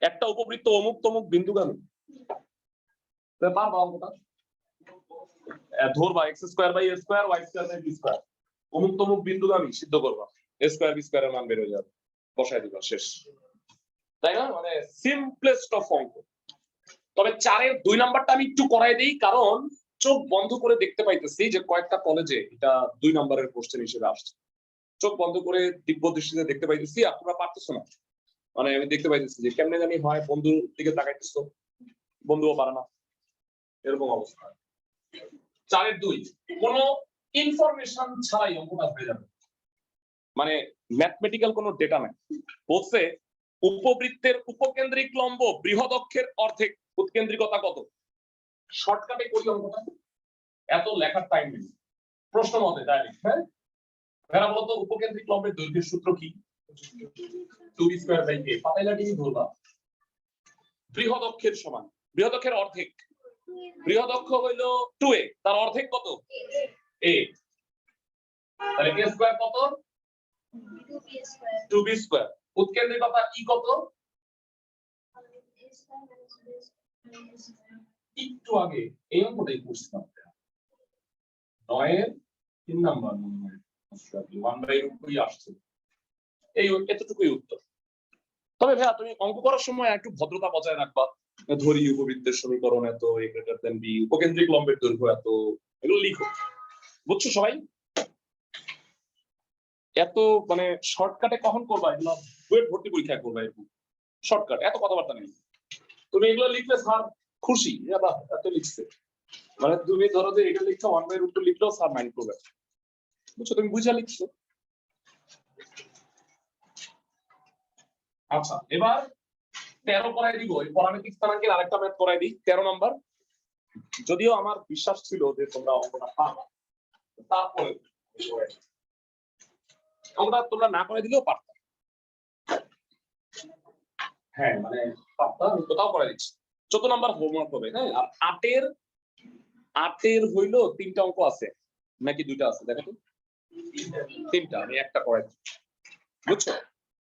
[SPEAKER 1] একটা উপবৃত্ত অমুক তমুক বিন্দুগামী, পারবা অঙ্কটা? ধরবা x² by a² y² by b², অমুক তমুক বিন্দুগামী সিদ্ধ করবা, a² b² এর মান বের হয়ে যাবে, বসায় দিবা, শেষ। তাই না? মানে সিম্পলেস্ট অফ অঙ্ক। তবে 4-এর 2 নাম্বারটা আমি একটু করাই দেই, কারণ চোখ বন্ধ করে দেখতে পাইতেছি যে কয়েকটা কলেজে এটা 2 নাম্বারের কোশ্চেন হিসেবে আসছে। চোখ বন্ধ করে দিব্য দৃষ্টিতে দেখতে পাইতেছি, আপনারা পারতেছো না। মানে আমি দেখতে পাইতেছি যে কেমনে জানি হয়, বন্ধুর দিকে তাকাইতেছো, বন্ধুও পারে না, এরকম অবস্থা। 4-এর 2 কোনো ইনফরমেশন ছাড়াই অঙ্কটা হয়ে যাবে, মানে ম্যাথমেটিক্যাল কোনো ডেটা নাই। বলছে উপবৃত্তের উপকেন্দ্রিক লম্ব বৃহৎ অক্ষের অর্ধেক, উৎকেন্দ্রিকতা কত? শর্টকাটে করি অঙ্কটা, এত লেখার টাইম নেই। প্রশ্ন মতে ডাইরেক্ট, হ্যাঁ, এরা বলতো উপকেন্দ্রিক লম্বের দৈর্ঘ্যের সূত্র কি? 2b² by a। পাতাইলা টিভি ধরবা, বৃহৎ অক্ষের সমান, বৃহৎ অক্ষের অর্ধেক, বৃহৎ অক্ষ হইল 2a, তার অর্ধেক কত? a। তাহলে a² কত? 2b²। উৎকেন্দ্রিকতা ই কত? একটু আগে এই অঙ্কটাই করছিলাম 9 3 নাম্বার 1/√2 আসছে এই এতটুকুই উত্তর। তবে ভাইয়া তুমি অঙ্ক করার সময় একটু ভদ্রতা বজায় রাখবা। ধরি উপবৃত্তের সমীকরণ এত a greater than b, উপকেন্দ্রিক লম্বের দৈর্ঘ্য এত, এগুলো লিখো, বুঝছো সবাই? এত মানে শর্টকাটে কখন করবা এগুলো? বুয়েট ভর্তি পরীক্ষায় করবা এরকম শর্টকাট, এত কথাবার্তা নেই। তুমি এগুলো লিখলে স্যার খুশি, বাহ এত লিখছে, মানে তুমি ধরো যে এটা লিখছো 1/√2 লিখলেও স্যার মাইন্ড করবে, বুঝছো? তুমি বুঝা লিখছো। আচ্ছা এবার 13 করাই দিব, এই পরামিতিক স্থানাঙ্কের আরেকটা ম্যাথ করাই দিই 13 নাম্বার। যদিও আমার বিশ্বাস ছিল যে তোমরা অঙ্কটা পারবা, তারপরে অঙ্কটা তোমরা না করে দিলেও পারতা। হ্যাঁ মানে পারতা, আমি কোথাও করে দিচ্ছি। 14 নাম্বার হোমওয়ার্ক হবে, হ্যাঁ। আর 8 এর হইলো 3টা অঙ্ক আছে নাকি 2টা আছে দেখো তো? 3টা, আমি একটা করে দিচ্ছি, বুঝছো?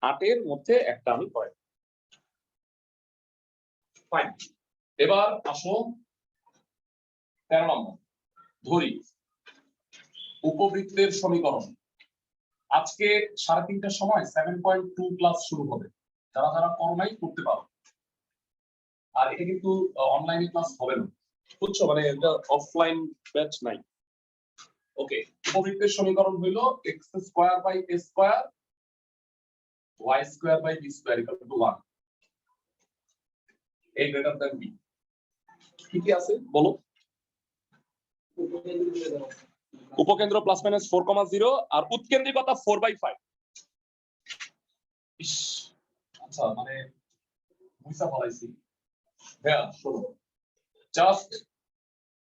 [SPEAKER 1] 8 এর মধ্যে একটা আমি করে। ফাইন, এবার আসো 13 নম্বর। ধরি উপবৃত্তের সমীকরণ। আজকে 3:30টার সময় 7.2 ক্লাস শুরু হবে, যারা যারা করোনাই করতে পারো। আর এটা কিন্তু অনলাইনে ক্লাস হবে না, বুঝছো? মানে এটা অফলাইন ব্যাচ নাই। ওকে, উপবৃত্তের সমীকরণ হইলো x² y² y² 1 a greater than b। কি কি আছে বলো? উপকেন্দ্র প্লাস মাইনাস 4,0 আর উৎকেন্দ্রিকতা 4/5। আচ্ছা মানে বুঝা ফলাইছি হ্যাঁ, শোনো জাস্ট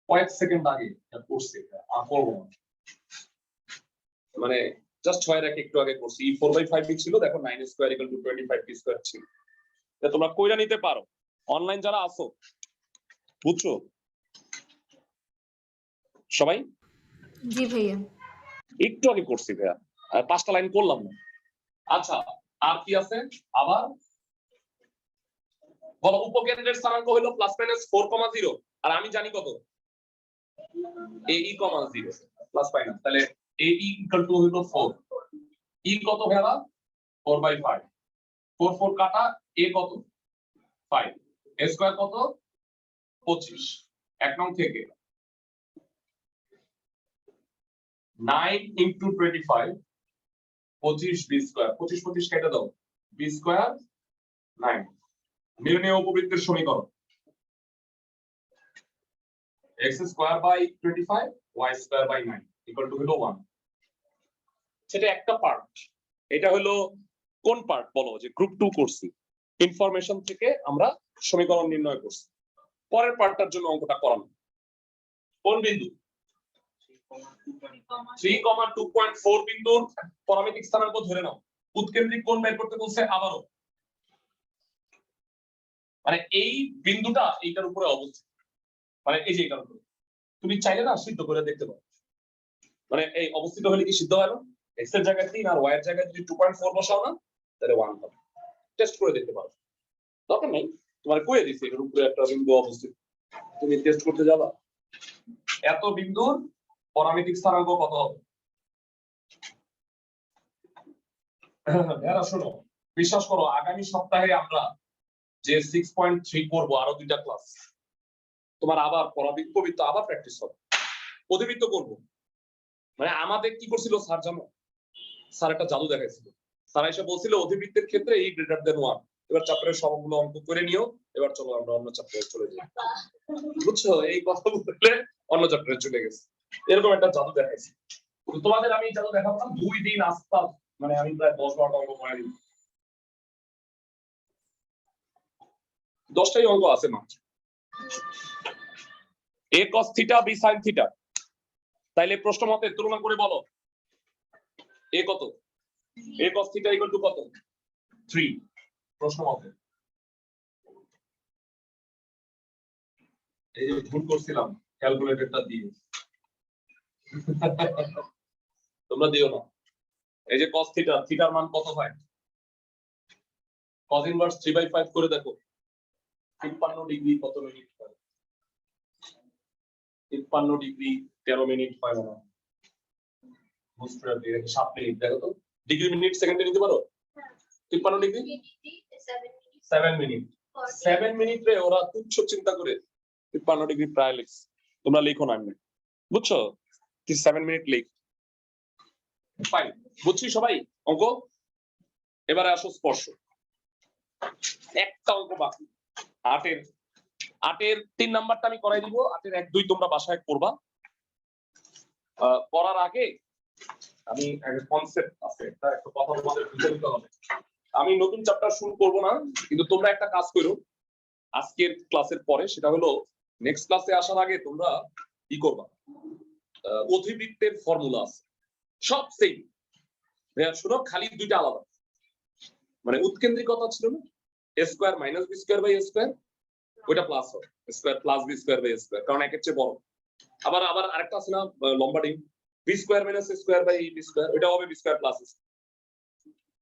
[SPEAKER 1] কয়েক সেকেন্ড আগে করছি, আর করবো না, মানে জাস্ট ছয়ের আগে একটু আগে করছি। 4/5 ছিল, দেখো 9² = 25p² ছিল। তোমরা কইরা নিতে পারো অনলাইন যারা আছো, বুঝছো সবাই?
[SPEAKER 2] জি ভাইয়া।
[SPEAKER 1] একটু আগে করছি ভাইয়া, 5টা লাইন করলাম না। আচ্ছা আর কি আছে আবার বলো? উপকেন্দ্রের স্থানাঙ্ক হলো প্লাস মাইনাস 4,0 আর আমি জানি কত ae, 0 প্লাস মাইনাস, তাহলে ae = হলো 4, e কত ভাইয়া? 4/5, 4 4 কাটা, a কত? 5, a স্কয়ার কত? 25। 1 নং থেকে 9 × 25, 25 b স্কয়ার, 25 25 কেটে দাও, b স্কয়ার 9। নির্ণয় উপবৃত্তের সমীকরণ x² / 25 y² / 9 = হলো 1। সেটা একটা পার্ট। এটা হলো কোন পার্ট বলো? যে গ্রুপ 2 করছি, ইনফরমেশন থেকে আমরা সমীকরণ নির্ণয় করছি। পরের পার্টটার জন্য অঙ্কটা করানো কোন বিন্দু? 3,2.4 বিন্দুর পরামিতিক স্থানাঙ্ক ধরে নাও। উৎকেন্দ্রিক কোণ বের করতে বলছে আবারও, মানে এই বিন্দুটা এইটার উপরে অবস্থিত, মানে এই যে এটার উপরে। তুমি চাইলে না সিদ্ধ করে দেখতে পারো, মানে এই অবস্থিত হলে কি সিদ্ধ হয় না? x এর জায়গায় 3 আর y এর জায়গায় যদি 2.4 বসাও না, তাহলে 1 হবে। টেস্ট করে দেখতে পারো, দরকার নেই তোমার কইয়ে দিছি এর উপরে একটা বিন্দু অবস্থিত, তুমি টেস্ট করতে যাবা এত বিন্দুর পরামিতিক স্থানাঙ্ক কত হবে? এরা শোনো, বিশ্বাস করো আগামী সপ্তাহে আমরা যে 6.3 করব, আরো 2টা ক্লাস, তোমার আবার উপবৃত্ত আবার প্র্যাকটিস হবে, অধিবৃত্ত করব। মানে আমাদের কি করছিল স্যার জানো? স্যার একটা জাদু দেখাইছিল। স্যার এসে বলছিল অধিবৃত্তের ক্ষেত্রে a greater than 1। এবার চ্যাপ্টারের সবগুলো অঙ্ক করে নিও, এবার চলো আমরা অন্য চ্যাপ্টারে চলে যাই, বুঝছো? এই কথা বললে অন্য চ্যাপ্টারে চলে গেছে, এরকম একটা জাদু দেখাইছি। তোমাদের আমি জাদু দেখাবো 2 দিন আসতাম, মানে আমি প্রায় 10-12টা অঙ্ক করে দিই, 10টাই অঙ্ক আছে মাত্র। a cos θ b sin θ, তাইলে প্রশ্ন মতে তুলনা করে বলো a কত? a cos θ = কত? 3 প্রশ্ন মতে। এই যে ভুল করছিলাম ক্যালকুলেটরটা দিয়ে, তোমরা দিও না। এই যে cos θ, থিটার মান কত হয়? cos ইনভার্স 3/5 করে দেখো 53 ডিগ্রি কত মিনিট হয়। 53 ডিগ্রি 13 মিনিট হয় না, 7 মিনিট, দেখো তো ডিগ্রি মিনিট সেকেন্ডে নিতে পারো? 53 ডিগ্রি 7 মিনিট, 7 মিনিটে ওরা তুচ্ছ চিন্তা করে 53 ডিগ্রি প্রায় লিখছে। তোমরা লিখো না, বুঝছো? 7 মিনিট লিখ, ফাইন, বুঝছি সবাই অঙ্ক। এবারে আসো স্পর্শ। একটা অঙ্ক বাকি, 8-এর 3 নাম্বারটা আমি করাই দিব, 8-এর 1-2 তোমরা বাসায় করবা। করার আগে আমি একটা কনসেপ্ট আছে, একটা কথা তোমাদের বুঝে নিতে হবে। আমি নতুন চ্যাপ্টার শুরু করব না, কিন্তু তোমরা একটা কাজ করো আজকের ক্লাসের পরে, সেটা হলো নেক্সট ক্লাসে আসার আগে তোমরা কি করবা, অধিবৃত্তের ফর্মুলা আছে সব সেম, শুনো খালি দুইটা আলাদা, মানে উৎকেন্দ্রিকতা ছিল না, a square minus b square by a square, ওইটা প্লাস হবে square plus b square by a square, কারণ একের চেয়ে বড়। আবার আরেকটা আছে না লম্বা ডিম, b square minus a square by b square, ওইটা হবে b স্কয়ার প্লাস a।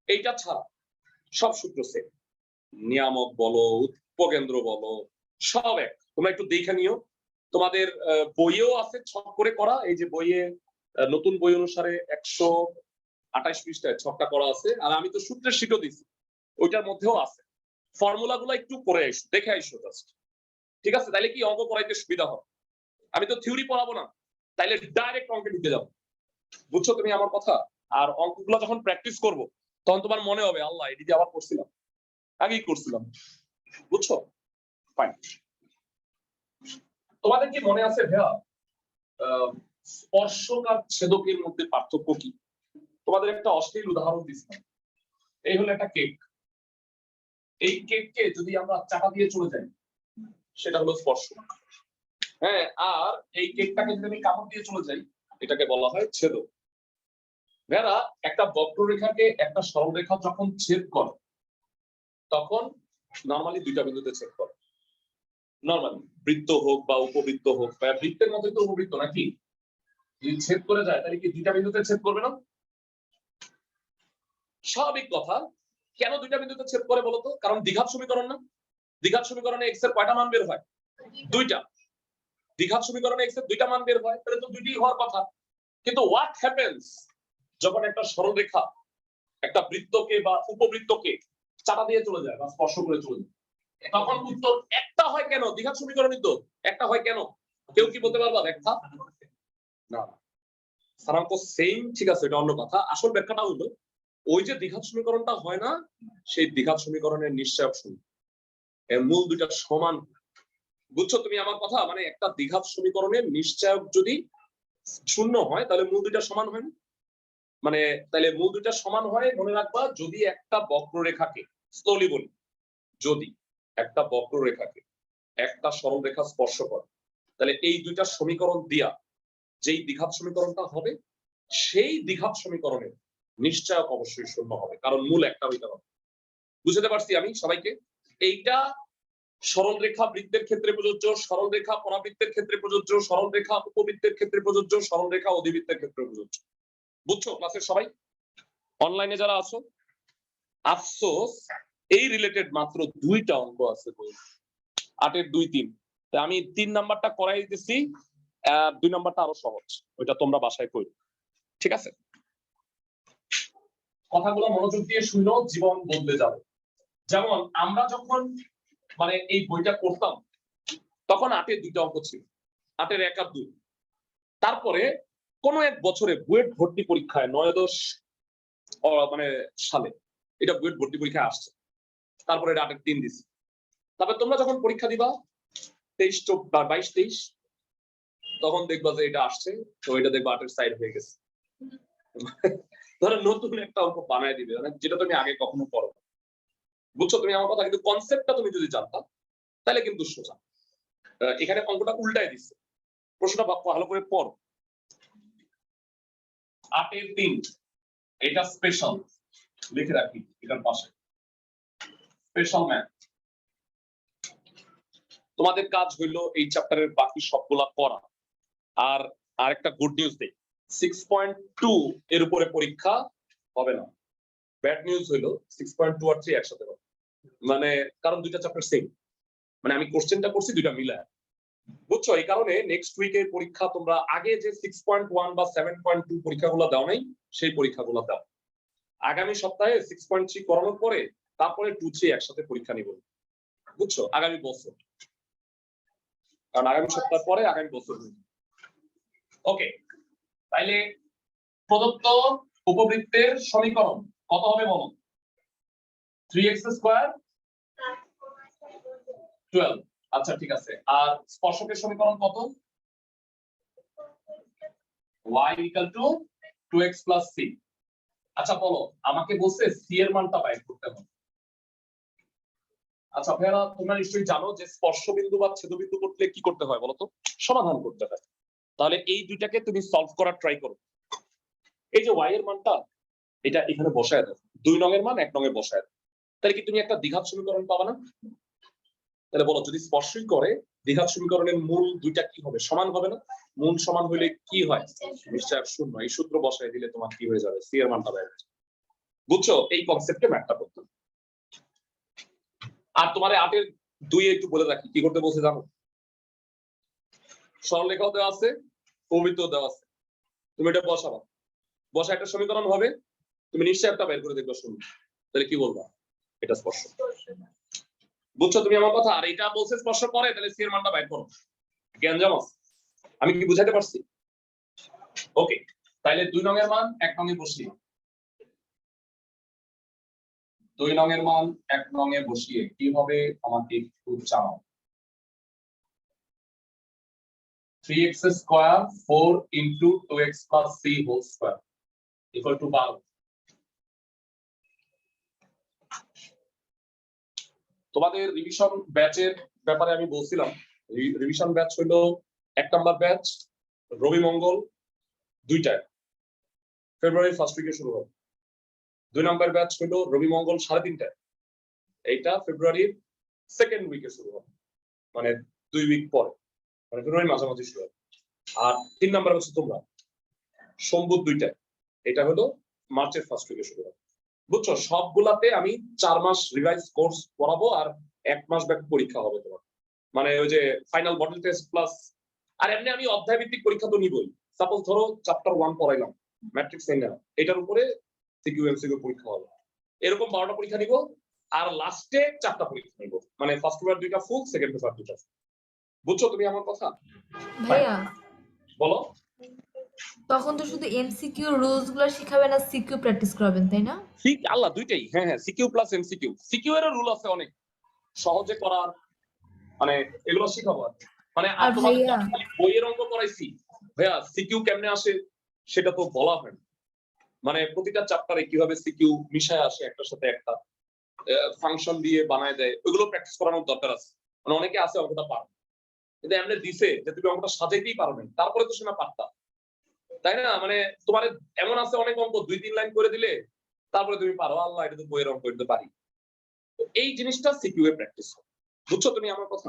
[SPEAKER 1] এইটা ছাড়া সব সূত্র সেম, নিয়ামক বলো উপকেন্দ্র বলো সব এক। তোমরা একটু দেখে নিও, তোমাদের বইয়েও আছে ছক করে করা, এই যে বইয়ে নতুন বই অনুসারে 128 পৃষ্ঠায় ছকটা করা আছে, আর আমি তো সূত্রের শীটও দিছি, ওইটার মধ্যেও আছে। ফর্মুলা গুলো একটু করে আইসো, দেখে আইসো জাস্ট, ঠিক আছে? তাইলে কি অঙ্ক করাইতে সুবিধা হবে। আমি তো থিওরি পড়াবো না, তাইলে ডাইরেক্ট অঙ্কে ঢুকে যাবো, বুঝছো তুমি আমার কথা? আর অঙ্কগুলো যখন প্র্যাকটিস করব তখন তোমার মনে হবে আল্লাহ এদিকে আবার করছিলাম, আগেই করছিলাম, বুঝছো? ফাইন। তোমাদের কি মনে আছে ভাইয়া স্পর্শক আর ছেদকের মধ্যে পার্থক্য কি? তোমাদের একটা অশ্লীল উদাহরণ দিচ্ছিলাম, এই হলো একটা কেক, এই কেককে যদি আমরা চাকা দিয়ে চলে যাই সেটা হলো স্পর্শক, হ্যাঁ, আর এই কেকটাকে যদি আমি কামড় দিয়ে চলে যাই এটাকে বলা হয় ছেদক। ভাইয়া একটা বক্ররেখাকে একটা সরলরেখা যখন ছেদ করে তখন নরমালি দুইটা বিন্দুতে ছেদ করে, নরমালি বৃত্ত হোক বা উপবৃত্ত হোক, বা বৃত্তের মধ্যে তো উপবৃত্ত নাকি, যদি ছেদ করে যায় তাহলে কি দুইটা বিন্দুতে ছেদ করবে না? স্বাভাবিক কথা। কেন দুইটা বিন্দুতে ছেদ করে বলতো? কারণ দ্বিঘাত সমীকরণ না, দ্বিঘাত সমীকরণে x এর কয়টা মান বের হয়? দুইটা। দ্বিঘাত সমীকরণে x এর দুইটা মান বের হয়, তাহলে তো দুইটাই হওয়ার কথা। কিন্তু হোয়াট হ্যাপেন্স যখন একটা সরলরেখা একটা বৃত্তকে বা উপবৃত্তকে চাপা দিয়ে চলে যায় বা স্পর্শ করে চলে যায়, তখন উত্তর একটা হয় কেন? দ্বিঘাত সমীকরণই তো একটা হয় কেন? কেউ কি বলতে পারবা ব্যাখ্যা? না, স্থানাঙ্ক সেম, ঠিক আছে, এটা অন্য কথা। আসল ব্যাখ্যাটা হলো ওই যে দ্বিঘাত সমীকরণটা হয় না, সেই দ্বিঘাত সমীকরণের নিশ্চয়ক শূন্য, এর মূল দুইটা সমান, বুঝছো তুমি আমার কথা? মানে একটা দ্বিঘাত সমীকরণের নিশ্চয়ক যদি শূন্য হয় তাহলে মূল দুইটা সমান হয় না, মানে তাহলে মূল দুইটা সমান হয়। মনে রাখবা, যদি একটা বক্ররেখাকে, স্লোলি বলি, যদি একটা বক্ররেখাকে একটা সরলরেখা স্পর্শ করে, তাহলে এই দুইটা সমীকরণ দিয়া যেই দ্বিঘাত সমীকরণটা হবে সেই দ্বিঘাত সমীকরণের নিশ্চয়ক অবশ্যই শূন্য হবে, কারণ মূল একটা হইতে হবে। বুঝতে পারছি আমি সবাইকে? এইটা সরলরেখা বৃত্তের ক্ষেত্রে প্রযোজ্য, সরলরেখা পরাবৃত্তের ক্ষেত্রে প্রযোজ্য, সরলরেখা উপবৃত্তের ক্ষেত্রে প্রযোজ্য, সরলরেখা অধিবৃত্তের ক্ষেত্রে প্রযোজ্য। বুঝছো ক্লাসের সবাই? অনলাইনে যারা আছো, আফসোস এই রিলেটেড মাত্র দুইটা অঙ্ক আছে বই, 8-এর 2-3। আমি 3 নাম্বারটা করাই দিতেছি, 2 নাম্বারটা আরো সহজ, ওইটা তোমরা বাসায় করো, ঠিক আছে? কথাগুলো মনোযোগ দিয়ে শুনো, জীবন বদলে যাবে। যেমন আমরা যখন মানে এই বইটা করতাম তখন 8-এর 2টা অঙ্ক ছিল, 8-এর 1 আর 2। তারপরে কোন এক বছরে বুয়েট ভর্তি পরীক্ষায় 9-10 মানে সালে এটা বুয়েট ভর্তি পরীক্ষায় আসছে, তারপরে 8-এর 3 দিছি। তারপর তোমরা যখন পরীক্ষা দিবা 22-23, তখন দেখবা যে এটা আসছে, তো এটা দেখবা 8-এর সাইড হয়ে গেছে, ধরো নতুন একটা অঙ্ক বানায় দিবে, যেটা তুমি আগে কখনো পড়ো। বুঝছো তুমি আমার কথা? কিন্তু কনসেপ্টটা তুমি যদি জানতা তাহলে কিন্তু সোজা। এখানে অঙ্কটা উল্টায় দিচ্ছে, প্রশ্নটা ভালো করে পড়। 8-এর 3 এটা স্পেশাল, লিখে রাখি এটার পাশে, স্পেশাল ম্যাথ। তোমাদের কাজ হইলো এই চ্যাপ্টারের বাকি সবগুলা পড়া। আর আরেকটা গুড নিউজ দেই, 6.2 এর উপরে পরীক্ষা হবে না। ব্যাড নিউজ হইলো 6.2 আর 3 একসাথে হবে, মানে কারণ দুইটা চ্যাপ্টার সেম, মানে আমি কোশ্চেনটা করছি দুইটা মিলায়, বুঝছো? এই কারণে নেক্সট উইকের পরীক্ষা তোমরা আগে যে 6.1 বা 7.2 পরীক্ষাগুলো দাও নাই সেই পরীক্ষাগুলো দাও। আগামী সপ্তাহে 6.3 করানোর পরে তারপরে 2-3 একসাথে পরীক্ষা নিব, বুঝছো? আগামী বছর, কারণ আগামী সপ্তাহ পরে আগামী বছর। ওকে, তাইলে প্রদত্ত উপবৃত্তের সমীকরণ কত হবে বলো? 3x square 12। আচ্ছা ঠিক আছে। আর স্পর্শকের সমীকরণ কত? y = 2x + c। আচ্ছা বলো, আমাকে বলছে c এর মানটা বাইর করতে হবে। আচ্ছা ভাইরা, তোমরা নিশ্চয়ই জানো যে স্পর্শবিন্দু বা ছেদবিন্দু করতে কি করতে হয় বলো তো? সমাধান করতে হয়। তাহলে এই দুইটাকে তুমি সলভ করার ট্রাই করো। এই যে y এর মানটা, এটা এখানে বসায় দাও, 2 নং এর মান 1 নং এ বসায় দাও। তাহলে কি তুমি একটা দ্বিঘাত সমীকরণ পাবা না? তাহলে বলো, যদি স্পর্শই করে দ্বিঘাত সমীকরণের মূল দুইটা কি হবে? সমান হবে না? মূল সমান হইলে কি হয়? নিশ্চয় শূন্য। এই সূত্র বসায় দিলে তোমার কি হয়ে যাবে? c এর মানটা বের হয়ে যাবে। বুঝছো? এই কনসেপ্টে ম্যাথটা করতে। আর তোমারে 8 এর 2 এ একটু বলে রাখি কি করতে বলছে জানো? সরলরেখাও দেওয়া আছে, প্রবৃত্তও দেওয়া আছে। তুমি এটা বসাবা, বসা একটা সমীকরণ হবে, তুমি নিশ্চয় একটা বের করে দেখবে শূন্য। তাহলে কি বলবা? এটা স্পর্শ। বুঝছো তুমি আমার কথা? আর এটা বলছে স্পর্শ করে, তাহলে c এর মানটা বাইর করো। জ্ঞান জানো? আমি কি বুঝাতে পারছি? ওকে, তাইলে 2 নং এর মান 1 নং এ বসিয়ে, 2 নং এর মান 1 নং এ বসিয়ে কি হবে আমাকে একটু জানাও। 3x square 4 * 2x + c whole square = 12। তোমাদের রিভিশন ব্যাচের ব্যাপারে আমি বলছিলাম, রিভিশন ব্যাচ হলো 1 নাম্বার ব্যাচ রবি মঙ্গল 2টায়, ফেব্রুয়ারি ফার্স্ট উইকে শুরু হবে। 2 নাম্বার ব্যাচ হলো রবি মঙ্গল 3:30টায়, এইটা ফেব্রুয়ারির সেকেন্ড উইকে শুরু হবে, মানে 2 উইক পরে, মানে ফেব্রুয়ারির মাঝামাঝি শুরু হবে। আর 3 নাম্বার হচ্ছে তোমরা সোমবার 2টায়, এটা হলো মার্চের ফার্স্ট উইকে শুরু হবে। বুঝছো? সবগুলাতে আমি 4 মাস রিভাইজ কোর্স পড়াবো আর 1 মাস ব্যাপী পরীক্ষা হবে তোমার, মানে ওই যে ফাইনাল মডেল টেস্ট প্লাস। আর এমনি আমি অধ্যায় ভিত্তিক পরীক্ষা তো নিবই। সাপোজ ধরো চ্যাপ্টার 1 পড়াইলাম, ম্যাট্রিক্স এন্ড এটার উপরে সিকিউ এমসিকিউ পরীক্ষা হবে, এরকম 12টা পরীক্ষা নিব। আর লাস্টে 4টা পরীক্ষা নিব, মানে ফার্স্ট পেপার 2টা ফুল, সেকেন্ড পেপার 2টা। বুঝছো তুমি আমার কথা?
[SPEAKER 2] ভাইয়া
[SPEAKER 1] বলো।
[SPEAKER 2] তখন তো শুধু এমসিকিউ রুলস গুলো শিখাবেন আর সিকিউ প্র্যাকটিস করাবেন, তাই না?
[SPEAKER 1] ঠিক আল্লাহ, দুইটাই। হ্যাঁ হ্যাঁ, সিকিউ প্লাস এমসিকিউ। সিকিউ এর রুল আছে অনেক, সহজে করার, মানে এগুলো শিখাবো আর কি। মানে আর
[SPEAKER 2] আর
[SPEAKER 1] তোমাদের
[SPEAKER 2] ভাইয়া
[SPEAKER 1] বইয়ের অঙ্ক করাইছি ভাইয়া, সিকিউ কেমনে আসে সেটা তো বলা হয় না। মানে প্রতিটা চ্যাপ্টারে কিভাবে সিকিউ মিশায় আসে একটার সাথে একটা, ফাংশন দিয়ে বানায় দেয়, ওইগুলো প্র্যাকটিস করানোর দরকার আছে। মানে অনেকে আছে অঙ্কটা পারে, কিন্তু এমনি দিছে যে তুমি অঙ্কটা সাজাইতেই পারবেন, তারপরে তো সেটা পারতা, তাই না? মানে তোমার এমন আছে অনেক অঙ্ক 2-3 লাইন করে দিলে তারপরে তুমি পারো, আল্লাহ এটা তো বইয়ের অঙ্ক, করতে পারি। তো এই জিনিসটা সিকিউ এ প্র্যাকটিস হয়। বুঝছো তুমি আমার কথা?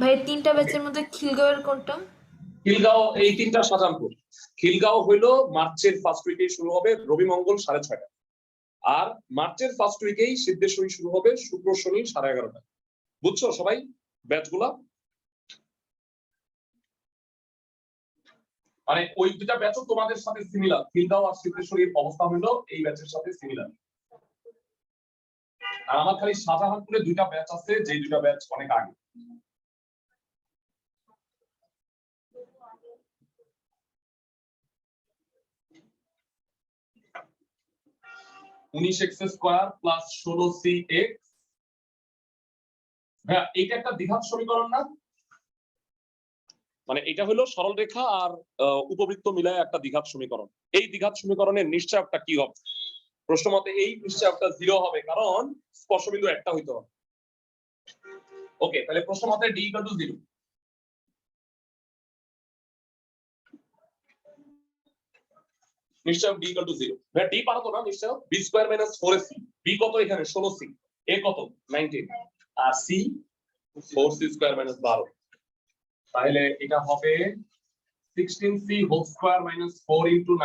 [SPEAKER 2] ভাই 3টা ব্যাচের মধ্যে খিলগাঁওয়ের কোনটা?
[SPEAKER 1] খিলগাঁও এই 3টা শাহজাহানপুর। খিলগাঁও হইলো মার্চের ফার্স্ট উইকেই শুরু হবে, রবি মঙ্গল 6:30টায়। আর মার্চের ফার্স্ট উইকেই সিদ্ধেশ্বরী শুরু হবে, শুক্র শনি 11:30টায়। বুঝছো সবাই ব্যাচগুলা? মানে ওই দুটা ব্যাচও তোমাদের সাথে সিমিলার। খিলগাঁও আর সিদ্ধেশ্বরীর অবস্থা হলো এই ব্যাচের সাথে সিমিলার। আর আমার খালি শাহজাহানপুরে 2টা ব্যাচ আছে, যে 2টা ব্যাচ অনেক আগে। উনিশ এক্স স্কোয়ার প্লাস 16c(x). হ্যাঁ, এটা একটা দ্বিঘাত সমীকরণ না? মানে এটা হলো সরল রেখা আর উপবৃত্ত মিলায় একটা দ্বিঘাত সমীকরণ। এই দ্বিঘাত সমীকরণের নিশ্চয়কটা কি হবে? প্রশ্ন মতে এই নিশ্চয়কটা 0 হবে, কারণ স্পর্শবিন্দু একটা হইতে হবে। ওকে, তাহলে প্রশ্ন মতে d = 0। নিশ্চয় d = 0। ভাই d পারো তো না? নিশ্চয় b² - 4ac। b কত এখানে? 16c। a কত? 19। আর c 4c² - 12। তাহলে এটা হবে 16c² - 4 * 19 * 4c² - 12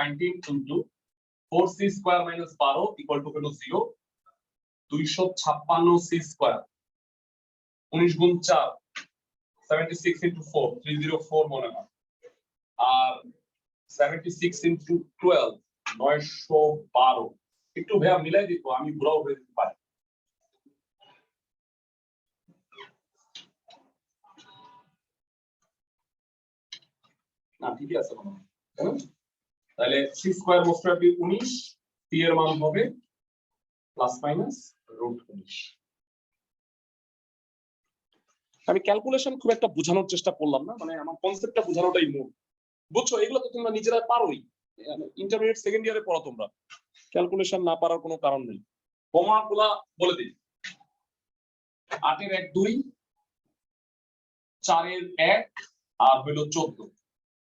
[SPEAKER 1] = 0। 256c²। 19 × 4 76 into 4 304 মনে হয় আর 76 into 12 912 একটু ভাইয়া মিলাই দিত আমি বুড়াও হয়ে যেতে পারি না ঠিকই আছে মনে হয় তাই না? তাহলে C square most probably 19 C এর মান হবে প্লাস মাইনাস √19 আমি ক্যালকুলেশন খুব একটা বোঝানোর চেষ্টা করলাম না মানে আমার কনসেপ্টটা বোঝানোটাই মূল বুঝছো এগুলো তো তোমরা নিজেরা পারোই ইন্টারমিডিয়েট সেকেন্ড ইয়ারে পড়ো তোমরা ক্যালকুলেশন না পারার কোনো কারণ নেই কমাগুলা বলে দিই 8 এর 1 2 4 এর 1 আর হলো 14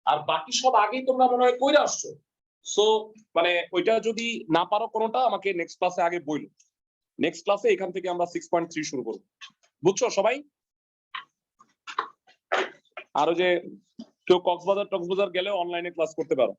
[SPEAKER 1] আর বাকি সব আগেই তোমরা মনে হয় কইরা আসছো সো মানে ওইটা যদি না পারো কোনোটা আমাকে নেক্সট ক্লাসে আগে বইলো নেক্সট ক্লাসে এখান থেকে আমরা 6.3 শুরু করব বুঝছো সবাই আর ওই যে কেউ কক্সবাজার গেলে অনলাইনে ক্লাস করতে পারো